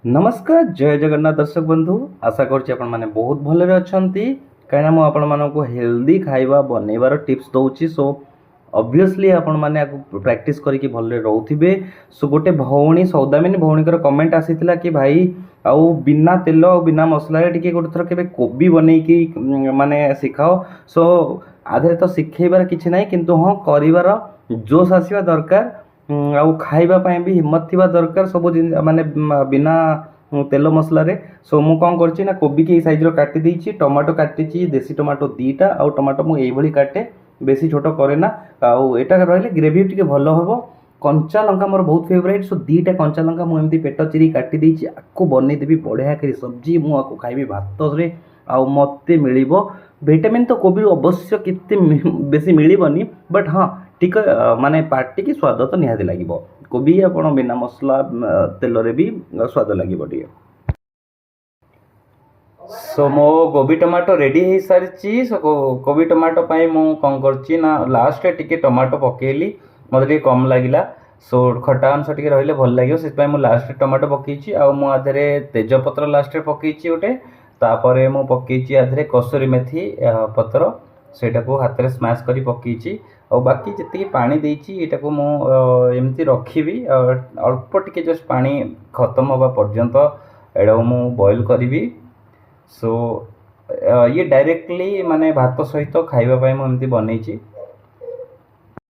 नमस्कार जय जगन्नाथ दर्शक बंधु आशा करछि आपण माने बहुत भलरे अछंती काइना मु आपण मानको हेल्दी खाइबा बनेबार टिप्स दउछि। सो ऑब्वियसली आपण माने प्रैक्टिस करिकि भलरे रहउथिबे। सो गोटे भौणी सौदामिनी भौणीकर कमेंट आसीथिला कि भाई आउ बिना तेल और बिना मसला रे टिके गोटे थर केबे कोबी बनेइकि माने सिखाओ। सो आधे तो सिखेबार किछि नाही किंतु हां करिवार जोश आसीबा दरकार। आउ खाइबा ପାଇଁ ବି ହିମ୍ମତ ଥିବା ଦରକାର ସବୁ ମାନେ ବିନା ତେଲ ମସଲାରେ। ସୋ ମୁଁ କ'ଣ କରିଛି ନା କୋବିକି ଏଇ ସାଇଜ୍ର କାଟି ଦେଇଛି, ଟମାଟୋ କାଟିଛି, ଦେଶୀ ଟମାଟୋ ଦୁଇଟା, ଆଉ ଟମାଟୋ ମୁଁ ଏଇଭଳି କାଟେ, ବେଶୀ ଛୋଟ କରେ ନା। ଆଉ ଏଇଟା ରହିଲେ ଗ୍ରେଭି ଟିକେ ଭଲ ହେବ। କଞ୍ଚା ଲଙ୍କା ମୋର ବହୁତ ଫେଭରାଇଟ୍। ସୋ ଦୁଇଟା କଞ୍ଚା ଲଙ୍କା ମୁଁ ଏମିତି ପେଟ ଚିରି କାଟି ଦେଇଛି, ଆକୁ ବନେଇଦେବି ବଢ଼ିଆ କରି ସବଜି। ମୁଁ ଆକୁ ଖାଇବି ଭାତରେ ଆଉ ମୋତେ ମିଳିବ ଭିଟାମିନ୍। ତ କୋବିରୁ ଅବଶ୍ୟ କେତେ ବେଶୀ ମିଳିବନି, ବଟ୍ ହଁ ଟିକେ ମାନେ ପାଟିକି ସ୍ୱାଦ ତ ନିହାତି ଲାଗିବ। କୋବି ଆପଣ ବିନା ମସଲା ତେଲରେ ବି ସ୍ୱାଦ ଲାଗିବ ଟିକେ। ସୋ ମୋ କୋବି ଟମାଟୋ ରେଡ଼ି ହେଇସାରିଛି। ସୋ କୋବି ଟମାଟୋ ପାଇଁ ମୁଁ କ'ଣ କରିଛି ନା ଲାଷ୍ଟରେ ଟିକେ ଟମାଟୋ ପକେଇଲି, ମୋତେ ଟିକେ କମ୍ ଲାଗିଲା। ସୋ ଖଟା ଅଂଶ ଟିକେ ରହିଲେ ଭଲ ଲାଗିବ, ସେଥିପାଇଁ ମୁଁ ଲାଷ୍ଟରେ ଟମାଟୋ ପକେଇଛି। ଆଉ ମୁଁ ଆ ଦେହରେ ତେଜପତ୍ର ଲାଷ୍ଟରେ ପକେଇଛି ଗୋଟେ, ତାପରେ ମୁଁ ପକେଇଛି ଆ ଦେହରେ କସୁରୀ ମେଥି ପତ୍ର, ସେଇଟାକୁ ହାତରେ ସ୍ମାସ୍ କରି ପକେଇଛି। ଆଉ ବାକି ଯେତିକି ପାଣି ଦେଇଛି ଏଇଟାକୁ ମୁଁ ଏମିତି ରଖିବି, ଅଳ୍ପ ଟିକେ ଜଷ୍ଟ ପାଣି ଖତମ ହେବା ପର୍ଯ୍ୟନ୍ତ ଏଇଟାକୁ ମୁଁ ବଏଲ୍ କରିବି। ସୋ ये डायरेक्टली माने भात सहित खाइबा ପାଇଁ ମୁଁ ଏମିତି ବନେଇଛି।